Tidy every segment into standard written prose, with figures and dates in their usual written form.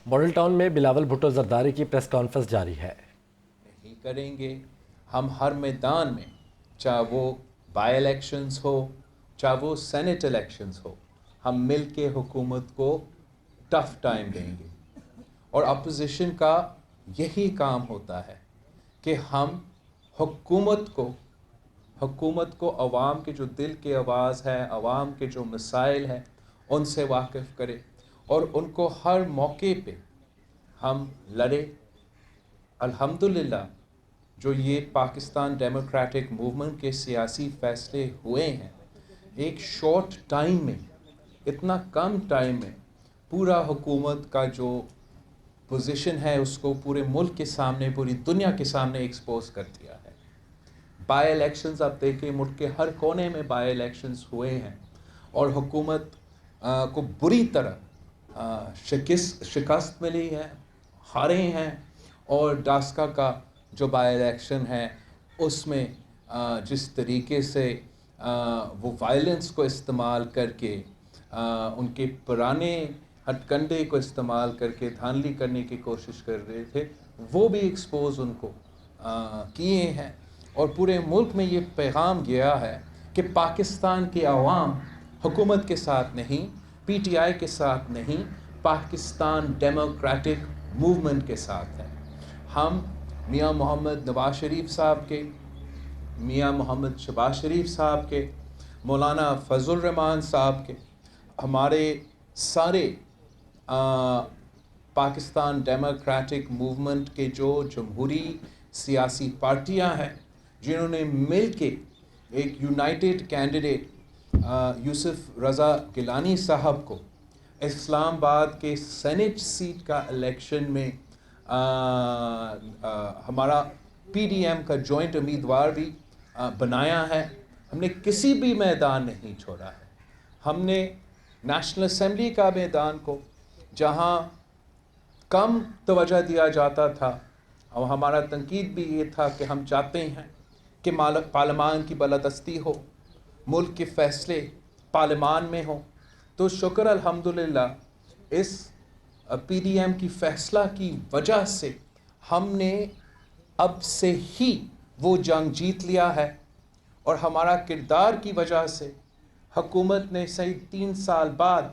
Model town میں بلاول بھٹو زرداری کی press conference جاری ہے۔ نہیں کریں گے، ہم ہر میدان میں، چاہے وہ بائی الیکشنز ہو، چاہے وہ سینٹ الیکشنز ہو، ہم مل کے حکومت کو ٹف ٹائم دیں گے۔ اور اپوزیشن کا یہی کام ہوتا ہے کہ ہم حکومت کو عوام کے جو دل کی آواز ہے، عوام کے جو مسائل ہیں ان سے واقف کرے اور ان کو ہر موقع پہ ہم لڑے۔ الحمدللہ جو یہ پاکستان ڈیموکریٹک موومنٹ کے سیاسی فیصلے ہوئے ہیں، ایک شارٹ ٹائم میں، اتنا کم ٹائم میں پورا حکومت کا جو پوزیشن ہے اس کو پورے ملک کے سامنے، پوری دنیا کے سامنے ایکسپوز کر دیا ہے۔ بائی الیکشنز آپ دیکھیں، ملک کے ہر کونے میں بائی الیکشنز ہوئے ہیں اور حکومت کو بری طرح شکست ملی ہے، ہارے ہیں۔ اور ڈاسکا کا جو بائی الیکشن ہے اس میں جس طریقے سے وہ وائلنس کو استعمال کر کے، ان کے پرانے ہتھ کنڈے کو استعمال کر کے دھاندلی کرنے کی کوشش کر رہے تھے، وہ بھی ایکسپوز ان کو کیے ہیں۔ اور پورے ملک میں یہ پیغام گیا ہے کہ پاکستان کے عوام حکومت کے ساتھ نہیں، پی ٹی آئی کے ساتھ نہیں، پاکستان ڈیموکریٹک موومنٹ کے ساتھ ہے۔ ہم میاں محمد نواز شریف صاحب کے، میاں محمد شہباز شریف صاحب کے، مولانا فضل الرحمان صاحب کے، ہمارے سارے پاکستان ڈیموکریٹک موومنٹ کے جو جمہوری سیاسی پارٹیاں ہیں، جنہوں نے مل کے ایک یونائٹڈ کینڈیڈیٹ یوسف رضا گیلانی صاحب کو اسلام آباد کے سینٹ سیٹ کا الیکشن میں ہمارا پی ڈی ایم کا جوائنٹ امیدوار بھی بنایا ہے۔ ہم نے کسی بھی میدان نہیں چھوڑا ہے۔ ہم نے نیشنل اسمبلی کا میدان کو، جہاں کم توجہ دیا جاتا تھا، اور ہمارا تنقید بھی یہ تھا کہ ہم چاہتے ہیں کہ پارلیمان کی بالادستی ہو، ملک کے فیصلے پارلیمان میں ہوں، تو شکر الحمدللہ اس پی ڈی ایم کی فیصلہ کی وجہ سے ہم نے اب سے ہی وہ جنگ جیت لیا ہے۔ اور ہمارا کردار کی وجہ سے حکومت نے صحیح 3 سال بعد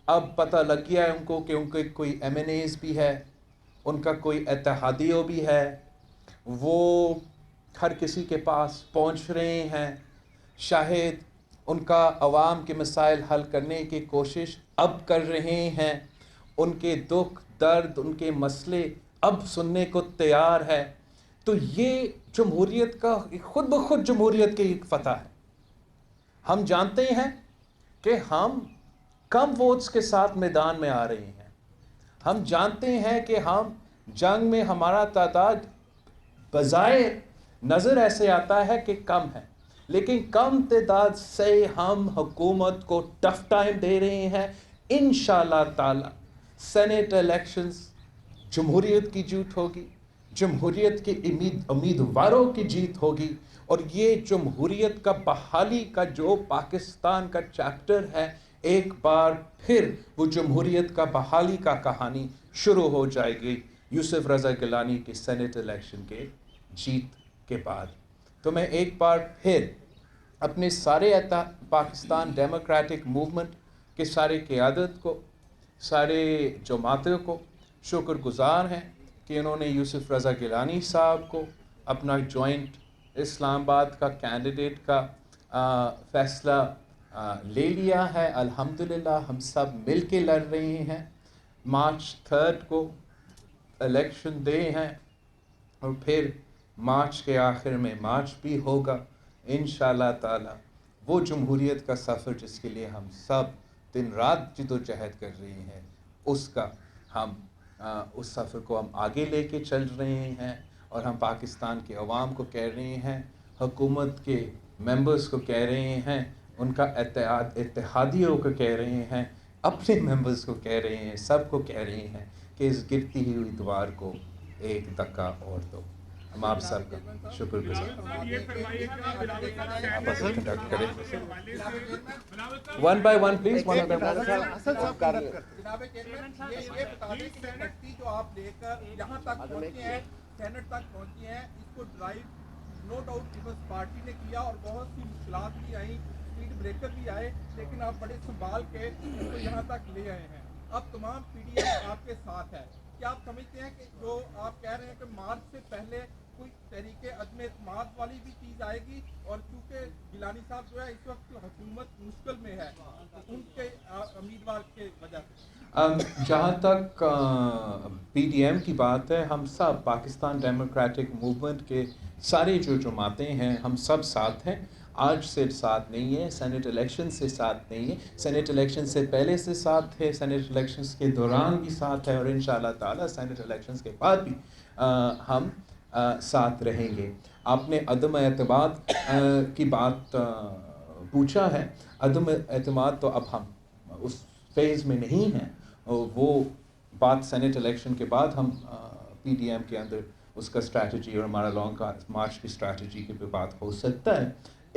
اب پتہ لگ گیا ہے ان کو کہ ان کے کوئی ایم این ایز بھی ہے، ان کا کوئی اتحادیوں بھی ہے، وہ ہر کسی کے پاس پہنچ رہے ہیں، شاہد ان کا عوام کے مسائل حل کرنے کی کوشش اب کر رہے ہیں، ان کے دکھ درد، ان کے مسئلے اب سننے کو تیار ہے۔ تو یہ جمہوریت کا خود بخود جمہوریت کی ایک فتح ہے۔ ہم جانتے ہیں کہ ہم کم ووٹس کے ساتھ میدان میں آ رہے ہیں۔ ہم جانتے ہیں کہ ہم جنگ میں ہمارا تعداد بظاہر نظر ایسے آتا ہے کہ کم ہے، لیکن کم تعداد سے ہم حکومت کو ٹف ٹائم دے رہے ہیں۔ انشاءاللہ تعالی سینٹ الیکشنز جمہوریت کی جیت ہوگی، جمہوریت کے امیدواروں کی جیت ہوگی، اور یہ جمہوریت کا بحالی کا جو پاکستان کا چیپٹر ہے، ایک بار پھر وہ جمہوریت کا بحالی کا کہانی شروع ہو جائے گی یوسف رضا گیلانی کے سینٹ الیکشن کے جیت کے بعد۔ تو میں ایک بار پھر اپنے سارے پاکستان ڈیموکریٹک موومنٹ کے سارے قیادت کو، سارے جماعتوں کو شکر گزار ہیں کہ انہوں نے یوسف رضا گیلانی صاحب کو اپنا جوائنٹ اسلام آباد کا کینڈیڈیٹ کا فیصلہ لے لیا ہے۔ الحمدللہ ہم سب مل کے لڑ رہے ہیں۔ مارچ 3 کو الیکشن ڈے ہیں، اور پھر مارچ کے آخر میں مارچ بھی ہوگا انشاءاللہ تعالی۔ وہ جمہوریت کا سفر جس کے لیے ہم سب دن رات جد و جہد کر رہے ہیں، اس سفر کو ہم آگے لے کے چل رہے ہیں۔ اور ہم پاکستان کے عوام کو کہہ رہے ہیں، حکومت کے ممبرز کو کہہ رہے ہیں، ان کا اتحادیوں کو کہہ رہے ہیں، اپنے ممبرز کو کہہ رہے ہیں، سب کو کہہ رہے ہیں کہ اس گرتی ہوئی دیوار کو ایک دھکا اور دو۔ ہم آپ سب کا شکر گزار کنڈکٹ کریں ون بائی ون پلیز. جناب چیئرمین یہ بتا دیں کہ کشتی جو آپ لے کر یہاں تک پہنچے ہیں سینٹ تک پہنچے ہیں اس کو drive no doubt Peoples Party نے کیا اور بہت سی مشکلات بھی آئیں اسپیڈ بریکر بھی آئے لیکن آپ بڑے سنبھال کے اس کو یہاں تک لے آئے ہیں. اب تمام پی ڈی ایم آپ کے ساتھ ہے. کیا آپ سمجھتے ہیں کہ جو آپ کہہ رہے ہیں کہ مارچ سے پہلے کوئی تحریک عدم اعتماد والی بھی چیز آئے گی اور کیونکہ گیلانی صاحب جو ہے اس وقت حکومت مشکل میں ہے ان کے امیدوار کی وجہ سے؟ جہاں تک پی ڈی ایم کی بات ہے ہم سب پاکستان ڈیموکریٹک موومنٹ کے سارے جو جماعتیں ہیں ہم سب ساتھ ہیں. آج سے ساتھ نہیں ہے, سینٹ الیکشن سے ساتھ نہیں ہے, سینٹ الیکشن سے پہلے سے ساتھ تھے, سینٹ الیکشنز کے دوران بھی ساتھ ہے اور انشاءاللہ تعالی سینٹ الیکشنز کے بعد بھی ہم ساتھ رہیں گے. آپ نے عدم اعتماد کی بات پوچھا ہے. عدم اعتماد تو اب ہم اس فیز میں نہیں ہیں, وہ بات سینٹ الیکشن کے بعد ہم پی ڈی ایم کے اندر اس کا اسٹریٹجی اور ہمارا لانگ کا مارچ کی اسٹریٹجی کی بات ہو سکتا ہے.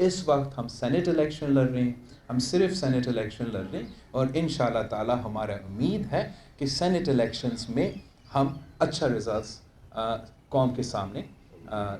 اس وقت ہم سینٹ الیکشن لڑ رہے ہیں, ہم صرف سینٹ الیکشن لڑ رہے ہیں اور انشاءاللہ تعالی ہمارا امید ہے کہ سینٹ الیکشنز میں ہم اچھا رزلٹس قوم کے سامنے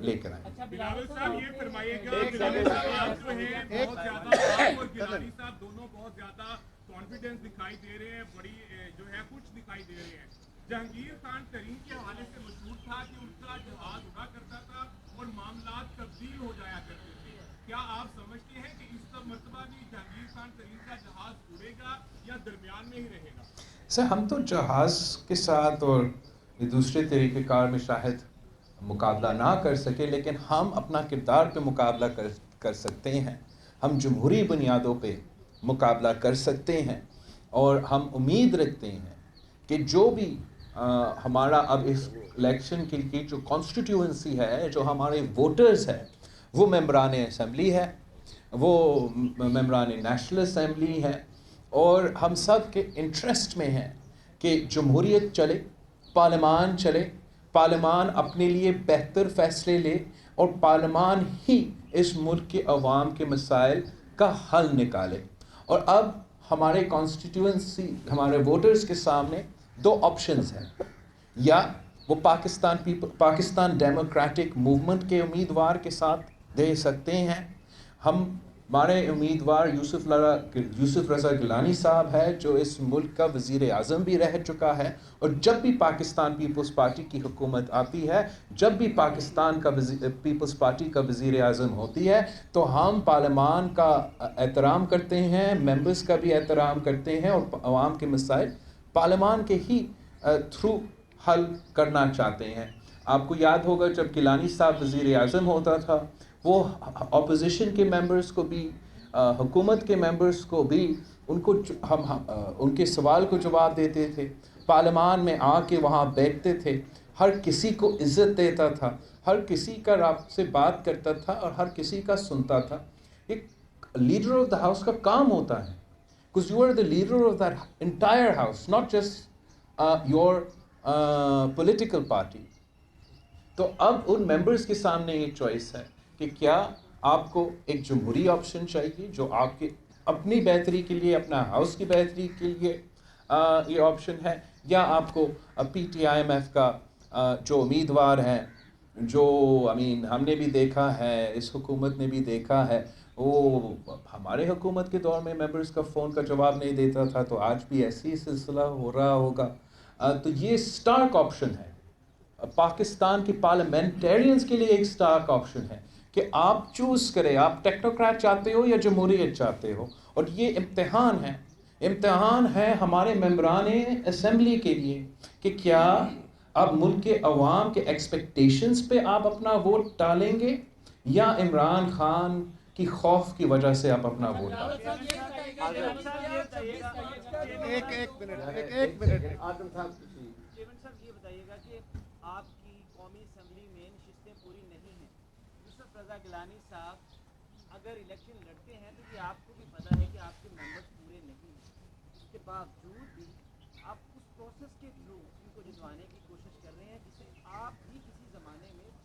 لے کر آئیں. بلاول صاحب یہ فرمائیے گا, بلاول صاحب آپ جو ہیں بہت زیادہ, آپ اور گیلانی صاحب دونوں بہت زیادہ کانفیڈنس دکھائی دے رہے ہیں, بڑی جو ہے کچھ دکھائی دے رہے ہیں. جہانگیر خان ترین کے حوالے سے مشہور تھا کہ ان کا جہاز اڑا کرتا تھا اور معاملات تبدیل ہو جایا کرتے تھے. کیا آپ سمجھتے ہیں کہ اس مرتبہ بھی جہانگیر خان ترین کا جہاز اڑے گا یا درمیان میں ہی رہے گا؟ سر ہم تو جہاز کے ساتھ اور دوسرے طریقہ کار میں شاید مقابلہ نہ کر سکے, لیکن ہم اپنا کردار پہ مقابلہ کر سکتے ہیں. ہم جمہوری بنیادوں پہ مقابلہ کر سکتے ہیں اور ہم امید رکھتے ہیں کہ جو بھی ہمارا اب اس الیکشن کے لیے جو کانسٹیٹیوئنسی ہے, جو ہمارے ووٹرز ہیں, وہ ممبران اسمبلی ہے, وہ ممبران نیشنل اسمبلی ہے, اور ہم سب کے انٹرسٹ میں ہیں کہ جمہوریت چلے, پارلیمان چلے, پارلیمان اپنے لیے بہتر فیصلے لے اور پارلیمان ہی اس ملک کے عوام کے مسائل کا حل نکالے. اور اب ہمارے کانسٹیٹیوئنسی, ہمارے ووٹرز کے سامنے دو آپشنز ہیں. یا وہ پاکستان ڈیموکریٹک موومنٹ کے امیدوار کے ساتھ دے سکتے ہیں. ہمارے امیدوار یوسف رضا گیلانی صاحب ہے, جو اس ملک کا وزیر اعظم بھی رہ چکا ہے, اور جب بھی پاکستان پیپلز پارٹی کی حکومت آتی ہے, جب بھی پاکستان کا پیپلز پارٹی کا وزیر اعظم ہوتی ہے, تو ہم پارلیمان کا احترام کرتے ہیں, ممبرز کا بھی احترام کرتے ہیں, اور عوام کے مسائل پارلیمان کے ہی تھرو حل کرنا چاہتے ہیں. آپ کو یاد ہوگا جب گیلانی صاحب وزیر اعظم ہوتا تھا, وہ اپوزیشن کے ممبرز کو بھی, حکومت کے ممبرز کو بھی, ان کو ہم ان کے سوال کو جواب دیتے تھے, پارلیمان میں آ کے وہاں بیٹھتے تھے, ہر کسی کو عزت دیتا تھا, ہر کسی کا آپ سے بات کرتا تھا اور ہر کسی کا سنتا تھا. ایک لیڈر آف دا ہاؤس کا کام ہوتا ہے, because you are the leader of that entire house, not just your political party. تو اب ان ممبرز کے سامنے ایک چوائس ہے کہ کیا آپ کو ایک جمہوری آپشن چاہیے جو آپ کے اپنی بہتری کے لیے, اپنا ہاؤس کی بہتری کے لیے یہ آپشن ہے, یا آپ کو P T I M F کا جو امیدوار ہیں, جو ہم نے بھی دیکھا ہے, اس حکومت نے بھی دیکھا ہے, وہ ہمارے حکومت کے دور میں ممبرز کا فون کا جواب نہیں دیتا تھا, تو آج بھی ایسی سلسلہ ہو رہا ہوگا. تو یہ سٹارک آپشن ہے پاکستان کی پارلیمنٹیرینز کے لیے, ایک سٹارک آپشن ہے کہ آپ چوز کریں, آپ ٹیکنوکریٹ چاہتے ہو یا جمہوریت چاہتے ہو. اور یہ امتحان ہے ہمارے ممبران اسمبلی کے لیے کہ کیا آپ ملک کے عوام کے ایکسپیکٹیشنز پہ آپ اپنا ووٹ ڈالیں گے, یا عمران خان کی خوف کی وجہ سے آپ اپنا ووٹ ڈالیں گے. چیئرمین صاحب یہ بتائیے گا کہ آپ کی قومی اسمبلی میں نشستیں پوری نہیں ہیں. یوسف رضا گیلانی صاحب اگر الیکشن لڑتے ہیں تو یہ آپ کو بھی پتہ ہے کہ آپ کے ممبرز پورے نہیں ہیں, اس کے باوجود بھی آپ اس پروسیس کے تھرو ان کو جتوانے کی کوشش کر رہے ہیں جسے آپ بھی کسی زمانے میں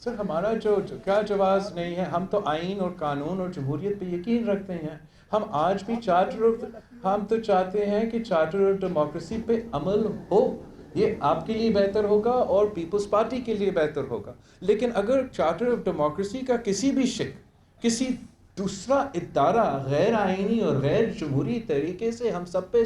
سر ہمارا کیا جواز نہیں ہے. ہم تو آئین اور قانون اور جمہوریت پہ یقین رکھتے ہیں. ہم آج بھی ہم تو چاہتے ہیں کہ چارٹر آف ڈیموکریسی پہ عمل ہو. یہ آپ کے لیے بہتر ہوگا اور پیپلز پارٹی کے لیے بہتر ہوگا. لیکن اگر چارٹر آف ڈیموکریسی کا کسی بھی کسی دوسرا ادارہ غیر آئینی اور غیر جمہوری طریقے سے ہم سب پہ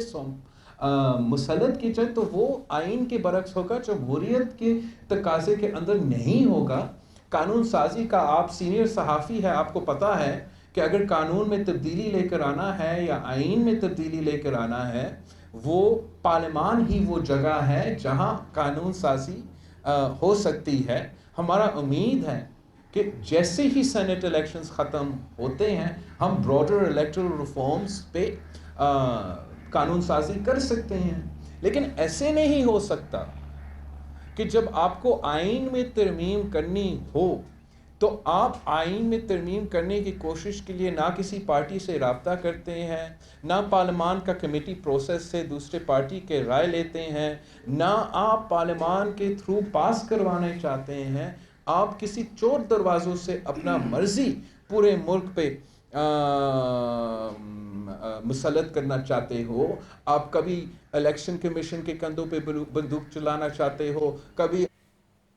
مسلط کی جائے تو وہ آئین کے برعکس ہوگا, جمہوریت کے تقاضے کے اندر نہیں ہوگا. قانون سازی کا آپ سینئر صحافی ہے, آپ کو پتہ ہے کہ اگر قانون میں تبدیلی لے کر آنا ہے یا آئین میں تبدیلی لے کر آنا ہے, وہ پارلیمان ہی وہ جگہ ہے جہاں قانون سازی ہو سکتی ہے. ہمارا امید ہے کہ جیسے ہی سینٹ الیکشنز ختم ہوتے ہیں ہم براڈر الیکٹرل ریفارمز پہ قانون سازی کر سکتے ہیں. لیکن ایسے نہیں ہو سکتا کہ جب آپ کو آئین میں ترمیم کرنی ہو تو آپ آئین میں ترمیم کرنے کی کوشش کے لیے نہ کسی پارٹی سے رابطہ کرتے ہیں, نہ پارلیمان کا کمیٹی پروسیس سے دوسرے پارٹی کے رائے لیتے ہیں, نہ آپ پارلیمان کے تھرو پاس کروانے چاہتے ہیں. آپ کسی چور دروازوں سے اپنا مرضی پورے ملک پہ مسلط کرنا چاہتے ہو. آپ کبھی الیکشن کمیشن کے کندھوں پہ بندوق چلانا چاہتے ہو, کبھی